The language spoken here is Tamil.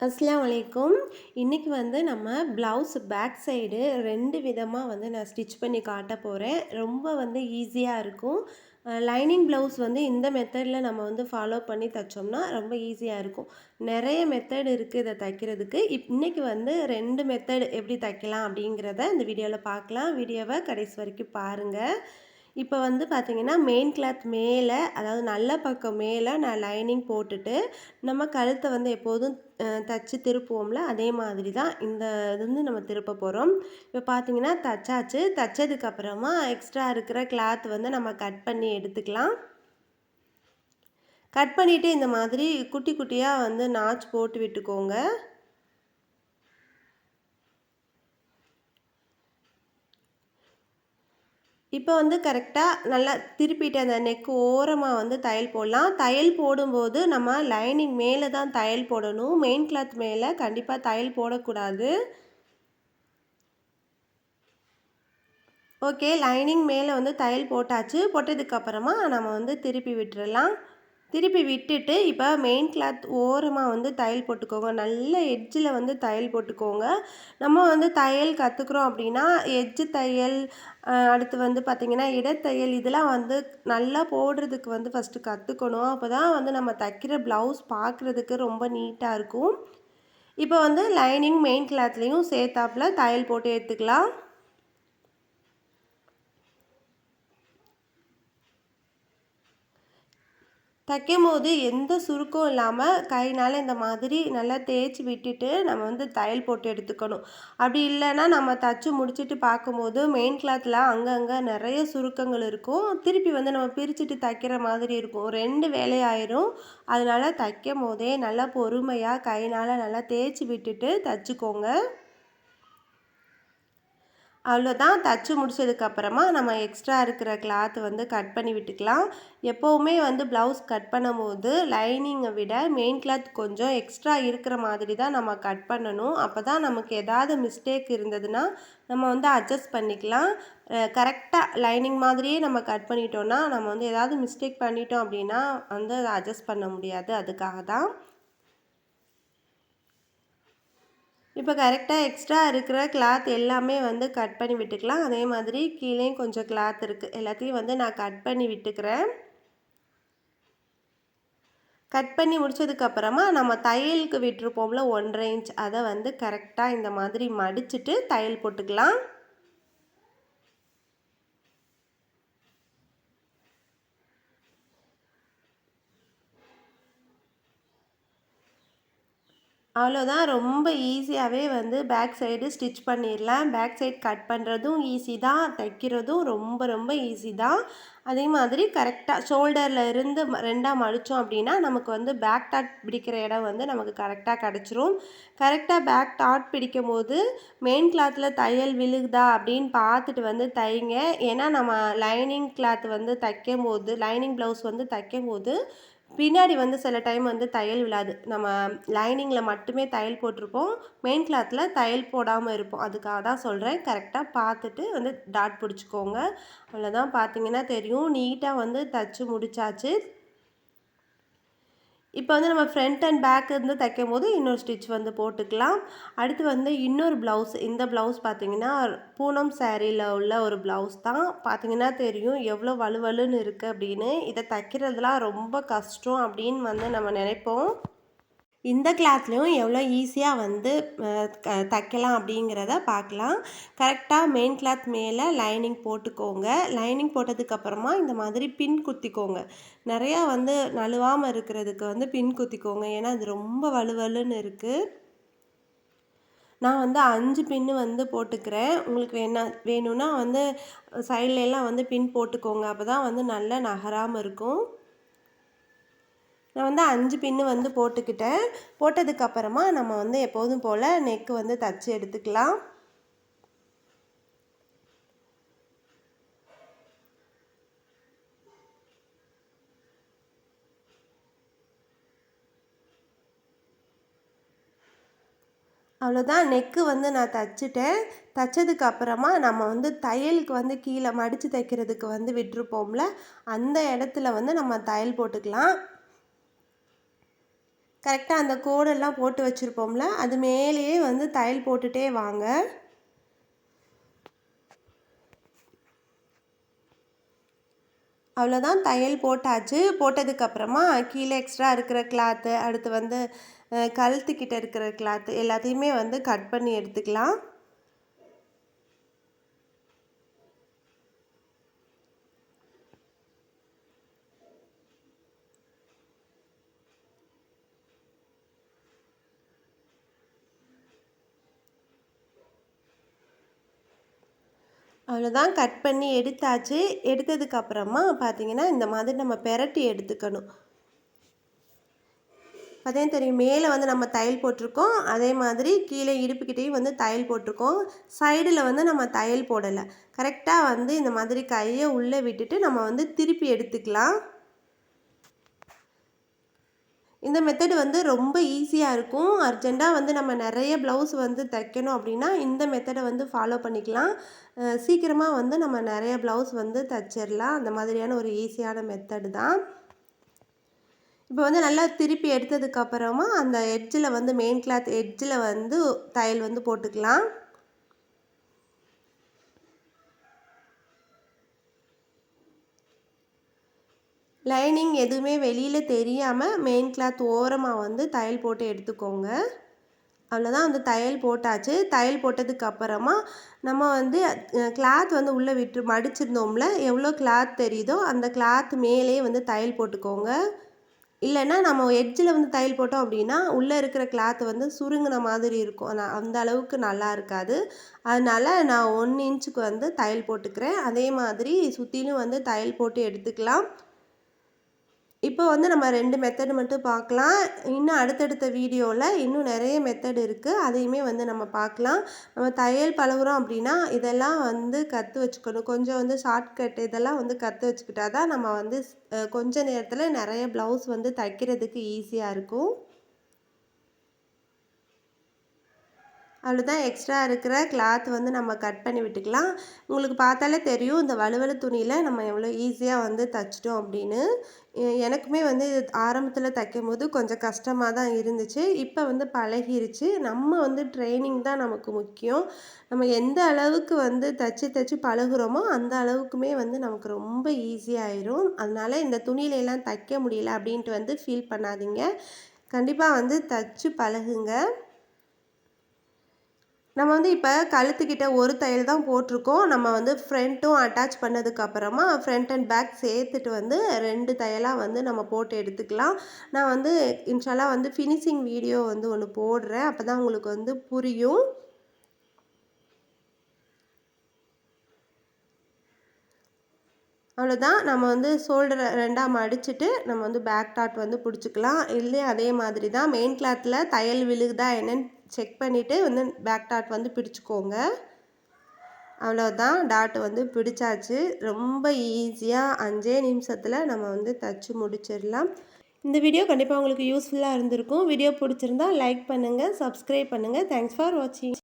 அஸ்ஸலாமு அலைக்கும். இன்னைக்கு வந்து நம்ம ப்ளவுஸ் பேக் சைடு 2 விதமா வந்து நான் ஸ்டிச் பண்ணி காட்ட போறேன். ரொம்ப வந்து ஈஸியா இருக்கும். லைனிங் ப்ளவுஸ் வந்து இந்த மெத்தட்ல நம்ம வந்து ஃபாலோ பண்ணி தச்சோம்னா ரொம்ப ஈஸியா இருக்கும். நெறைய மெத்தட் இருக்கு இத தைக்கிறதுக்கு. இன்னைக்கு வந்து 2 மெத்தட் எப்படி தைக்கலாம் அப்படிங்கிறத இந்த வீடியோல பார்க்கலாம். வீடியோவ கடைசி வரைக்கும் பாருங்க. இப்போ வந்து பார்த்தீங்கன்னா, மெயின் கிளாத் மேல, அதாவது நல்ல பக்கம் மேல நான் லைனிங் போட்டுட்டு, நம்ம கழுத்த வந்து எப்போதும் தச்சு திருப்புவோம்ல, அதே மாதிரி தான் இந்த இது வந்து நம்ம திருப்ப போறோம். இப்போ பார்த்தீங்கன்னா தச்சாச்சு. தச்சதுக்கப்புறமா எக்ஸ்ட்ரா இருக்கிற கிளாத் வந்து நம்ம கட் பண்ணி எடுத்துக்கலாம். கட் பண்ணிட்டு இந்த மாதிரி குட்டி குட்டியா வந்து நாட்ச் போட்டு விட்டுக்கோங்க. இப்போ வந்து கரெக்டாக நல்லா திருப்பிட்டு அந்த நெக் ஓரமாக வந்து தையல் போடலாம். தையல் போடும்போது நம்ம லைனிங் மேலே தான் தையல் போடணும். மெயின் கிளாத் மேலே கண்டிப்பாக தையல் போடக்கூடாது. ஓகே, லைனிங் மேலே வந்து தையல் போட்டாச்சு. போட்டதுக்கப்புறமா நம்ம வந்து திருப்பி விட்டுறலாம். திருப்பி விட்டுட்டு இப்போ மெயின் கிளாத் ஓரமாக வந்து தையல் போட்டுக்கோங்க. நல்ல எட்ஜில் வந்து தையல் போட்டுக்கோங்க. நம்ம வந்து தையல் கற்றுக்குறோம் அப்படின்னா எட்ஜு தையல், அடுத்து வந்து பார்த்திங்கன்னா இடைத்தையல், இதெல்லாம் வந்து நல்லா போடுறதுக்கு வந்து ஃபஸ்ட்டு கற்றுக்கணும். அப்போ தான் வந்து நம்ம தைக்கிற ப்ளவுஸ் பார்க்குறதுக்கு ரொம்ப நீட்டாக இருக்கும். இப்போ வந்து லைனிங் மெயின் கிளாத்லேயும் சேர்த்தாப்புல தையல் போட்டு எடுத்துக்கலாம். தைக்கும்போது எந்த சுருக்கம் இல்லாமல் கையினால் இந்த மாதிரி நல்லா தேய்ச்சி விட்டுட்டு நம்ம வந்து தையல் போட்டு எடுத்துக்கணும். அப்படி இல்லைன்னா நம்ம தச்சு முடிச்சுட்டு பார்க்கும்போது மெயின் கிளாத்தில் அங்கங்கே நிறைய சுருக்கங்கள் இருக்கும். திருப்பி வந்து நம்ம பிரிச்சுட்டு தைக்கிற மாதிரி இருக்கும். 2 வேலையாயிரும். அதனால் தைக்கும் போதே நல்லா பொறுமையாக கையினால் நல்லா தேய்ச்சி விட்டுட்டு தைச்சிக்கோங்க. அவ்வளோதான். தச்சு முடிச்சதுக்கப்புறமா நம்ம எக்ஸ்ட்ரா இருக்கிற கிளாத் வந்து கட் பண்ணி விட்டுக்கலாம். எப்போவுமே வந்து ப்ளவுஸ் கட் பண்ணும்போது லைனிங்கை விட மெயின் கிளாத் கொஞ்சம் எக்ஸ்ட்ரா இருக்கிற மாதிரி தான் நம்ம கட் பண்ணணும். அப்போ தான் நமக்கு ஏதாவது மிஸ்டேக் இருந்ததுன்னா நம்ம வந்து அட்ஜஸ்ட் பண்ணிக்கலாம். கரெக்டாக லைனிங் மாதிரியே நம்ம கட் பண்ணிட்டோன்னா நம்ம வந்து ஏதாவது மிஸ்டேக் பண்ணிட்டோம் அப்படின்னா வந்து அதை அட்ஜஸ்ட் பண்ண முடியாது. அதுக்காக தான். இப்போ கரெக்டாக எக்ஸ்ட்ரா இருக்கிற கிளாத் எல்லாமே வந்து கட் பண்ணி விட்டுக்கலாம். அதே மாதிரி கீழேயும் கொஞ்சம் கிளாத் இருக்குது. எல்லாத்தையும் வந்து நான் கட் பண்ணி விட்டுக்கிறேன். கட் பண்ணி முடிச்சதுக்கப்புறமா நம்ம தையலுக்கு விட்டுருப்போம்ல 1.5 இன்ச், அதை வந்து கரெக்டாக இந்த மாதிரி மடிச்சுட்டு தையல் போட்டுக்கலாம். அவ்வளோதான். ரொம்ப ஈஸியாகவே வந்து பேக் சைடு ஸ்டிச் பண்ணிடலாம். பேக் சைடு கட் பண்ணுறதும் ஈஸி தான், தைக்கிறதும் ரொம்ப ரொம்ப ஈஸி தான். அதே மாதிரி கரெக்டாக ஷோல்டரில் இருந்து 2ஆக மடித்தோம் அப்படின்னா நமக்கு வந்து பேக் டாட் பிடிக்கிற இடம் வந்து நமக்கு கரெக்டாக கிடச்சிரும். கரெக்டாக பேக் டாட் பிடிக்கும் போது மெயின் கிளாத்தில் தையல் விழுகுதா அப்படின்னு பார்த்துட்டு வந்து தைங்க. ஏன்னா நம்ம லைனிங் கிளாத் வந்து தைக்கும் போது, லைனிங் ப்ளவுஸ் வந்து தைக்கும் போது பின்னாடி வந்து சில டைம் வந்து தையல் விழாது. நம்ம லைனிங்கில் மட்டுமே தையல் போட்டிருப்போம். மெயின் கிளாத்தில் தையல் போடாமல் இருப்போம். அதுக்காக தான் சொல்கிறேன். கரெக்டாக பார்த்துட்டு வந்து டாட் பிடிச்சிக்கோங்க. அவ்வளோதான். பார்த்தீங்கன்னா தெரியும், நீட்டாக வந்து தச்சு முடிச்சாச்சு. இப்போ வந்து நம்ம ஃப்ரண்ட் அண்ட் பேக் இருந்து தைக்கும்போது இன்னொரு ஸ்டிச் வந்து போட்டுக்கலாம். அடுத்து வந்து இன்னொரு ப்ளவுஸ். இந்த ப்ளவுஸ் பார்த்தீங்கன்னா பூனம் சாரியில் உள்ள ஒரு ப்ளவுஸ் தான். பார்த்தீங்கன்னா தெரியும் எவ்வளோ வலுவலுன்னு இருக்குது அப்படின்னு. இதை தைக்கிறதுலாம் ரொம்ப கஷ்டம் அப்படின்னு வந்து நம்ம நினைப்போம். இந்த கிளாத்லேயும் எவ்வளோ ஈஸியாக வந்து தைக்கலாம் அப்படிங்கிறத பார்க்கலாம். கரெக்டாக மெயின் கிளாத் மேலே லைனிங் போட்டுக்கோங்க. லைனிங் போட்டதுக்கப்புறமா இந்த மாதிரி பின் குத்திக்கோங்க. நிறையா வந்து நழுவாமல் இருக்கிறதுக்கு வந்து பின் குத்திக்கோங்க. ஏன்னா அது ரொம்ப வலுவலுன்னு இருக்குது. நான் வந்து 5 பின்னு வந்து போட்டுக்கிறேன். உங்களுக்கு வேணும்னா வந்து சைட்லலாம் வந்து பின் போட்டுக்கோங்க. அப்போ தான் வந்து நல்லா நகராமல் இருக்கும். நான் வந்து 5 பின்னு வந்து போட்டுக்கிட்டேன். போட்டதுக்கப்புறமா நம்ம வந்து எப்போதும் போல் நெக்கு வந்து தச்சு எடுத்துக்கலாம். அவ்வளோதான். நெக்கு வந்து நான் தச்சுட்டேன். தச்சதுக்கப்புறமா நம்ம வந்து தையலுக்கு வந்து கீழே மடித்து தைக்கிறதுக்கு வந்து விட்டுருப்போம்ல, அந்த இடத்துல வந்து நம்ம தையல் போட்டுக்கலாம். கரெக்டாக அந்த கோடெல்லாம் போட்டு வச்சுருப்போம்ல, அது மேலேயே வந்து தையல் போட்டுகிட்டே வாங்க. அவ்வளோதான், தையல் போட்டாச்சு. போட்டதுக்கப்புறமா கீழே எக்ஸ்ட்ரா இருக்கிற கிளாத்து, அடுத்து வந்து கழுத்துக்கிட்ட இருக்கிற கிளாத்து எல்லாத்தையுமே வந்து கட் பண்ணி எடுத்துக்கலாம். அவ்வளோதான், கட் பண்ணி எடுத்தாச்சு. எடுத்ததுக்கப்புறமா பார்த்தீங்கன்னா, இந்த மாதிரி நம்ம பெரட்டி எடுத்துக்கணும். பார்த்தீங்கன்னா தெரியும், மேலே வந்து நம்ம தையல் போட்டிருக்கோம். அதே மாதிரி கீழே இடுப்புக்கிட்டேயும் வந்து தையல் போட்டிருக்கோம். சைடில் வந்து நம்ம தையல் போடலை. கரெக்டாக வந்து இந்த மாதிரி கையை உள்ளே விட்டுட்டு நம்ம வந்து திருப்பி எடுத்துக்கலாம். இந்த மெத்தடு வந்து ரொம்ப ஈஸியாக இருக்கும். அர்ஜெண்ட்டாக வந்து நம்ம நிறைய ப்ளவுஸ் வந்து தைக்கணும் அப்படின்னா இந்த மெத்தடை வந்து ஃபாலோ பண்ணிக்கலாம். சீக்கிரமாக வந்து நம்ம நிறைய ப்ளவுஸ் வந்து தைச்சிடலாம். அந்த மாதிரியான ஒரு ஈஸியான மெத்தடு தான். இப்போ வந்து நல்லா திருப்பி எடுத்ததுக்கப்புறமா அந்த எட்ஜில் வந்து மெயின் கிளாத் எட்ஜில் வந்து தையல் வந்து போட்டுக்கலாம். லைனிங் எதுவுமே வெளியில் தெரியாமல் மெயின் கிளாத் ஓரமாக வந்து தையல் போட்டு எடுத்துக்கோங்க. அவ்வளோதான், வந்து தையல் போட்டாச்சு. தையல் போட்டதுக்கப்புறமா நம்ம வந்து கிளாத் வந்து உள்ளே விட்டு மடிச்சிருந்தோம்ல, எவ்வளோ கிளாத் தெரியுதோ அந்த கிளாத் மேலேயே வந்து தையல் போட்டுக்கோங்க. இல்லைன்னா நம்ம எட்ஜில் வந்து தையல் போட்டோம் அப்படின்னா உள்ளே இருக்கிற கிளாத் வந்து சுருங்கின மாதிரி இருக்கும். அந்த அளவுக்கு நல்லா இருக்காது. அதனால் நான் 1 இன்ச்சுக்கு வந்து தையல் போட்டுக்கிறேன். அதே மாதிரி சுற்றிலும் வந்து தையல் போட்டு எடுத்துக்கலாம். இப்போ வந்து நம்ம 2 மெத்தடு மட்டும் பார்க்கலாம். இன்னும் அடுத்தடுத்த வீடியோவில் இன்னும் நிறைய மெத்தட் இருக்குது. அதையுமே வந்து நம்ம பார்க்கலாம். நம்ம தையல் பழகுறோம் அப்படின்னா இதெல்லாம் வந்து கற்று வச்சுக்கணும். கொஞ்சம் வந்து ஷார்ட்கட் இதெல்லாம் வந்து கற்று வச்சுக்கிட்டா தான் நம்ம வந்து கொஞ்ச நேரத்தில் நிறைய ப்ளவுஸ் வந்து தைக்கிறதுக்கு ஈஸியாக இருக்கும். அவ்வளோதான், எக்ஸ்ட்ரா இருக்கிற கிளாத் வந்து நம்ம கட் பண்ணி விட்டுக்கலாம். உங்களுக்கு பார்த்தாலே தெரியும் இந்த வழுவழு துணியில் நம்ம எவ்வளோ ஈஸியாக வந்து தைச்சிட்டோம் அப்படின்னு. எனக்குமே வந்து ஆரம்பத்தில் தைக்கும்போது கொஞ்சம் கஷ்டமாக தான் இருந்துச்சு. இப்போ வந்து பழகிருச்சு. நம்ம வந்து ட்ரைனிங் தான் நமக்கு முக்கியம். நம்ம எந்த அளவுக்கு வந்து தைச்சி பழகுறோமோ அந்த அளவுக்குமே வந்து நமக்கு ரொம்ப ஈஸியாயிரும். அதனால இந்த துணியிலலாம் தைக்க முடியல அப்படின்ட்டு வந்து ஃபீல் பண்ணாதீங்க. கண்டிப்பாக வந்து தைச்சி பழகுங்க. நம்ம வந்து இப்போ கழுத்துக்கிட்ட ஒரு தையல் தான் போட்டிருக்கோம். நம்ம வந்து ஃப்ரண்ட்டும் அட்டாச் பண்ணதுக்கப்புறமா ஃப்ரண்ட் அண்ட் பேக் சேர்த்துட்டு வந்து 2 தையலாக வந்து நம்ம போட்டு எடுத்துக்கலாம். நான் வந்து இன்ஷால்லா வந்து ஃபினிஷிங் வீடியோ வந்து ஒன்று போடுறேன். அப்போ தான் உங்களுக்கு வந்து புரியும். அவ்வளோதான், நம்ம வந்து ஷோல்டரை 2ஆ மடிச்சுட்டு நம்ம வந்து பேக் டாட் வந்து பிடிச்சிக்கலாம். இல்லையே அதே மாதிரி தான் மெயின் கிளாத்தில் தையல் விழுகுதா என்னன்னு செக் பண்ணிவிட்டு வந்து பேக் டாட் வந்து பிடிச்சிக்கோங்க. அவ்வளோதான், டாட் வந்து பிடிச்சாச்சு. ரொம்ப ஈஸியாக 5 நிமிஷத்தில் நம்ம வந்து தச்சு முடிச்சிடலாம். இந்த வீடியோ கண்டிப்பாக உங்களுக்கு யூஸ்ஃபுல்லாக இருந்திருக்கும். வீடியோ பிடிச்சிருந்தா லைக் பண்ணுங்கள், சப்ஸ்கிரைப் பண்ணுங்கள். தேங்க்ஸ் ஃபார் வாட்சிங்.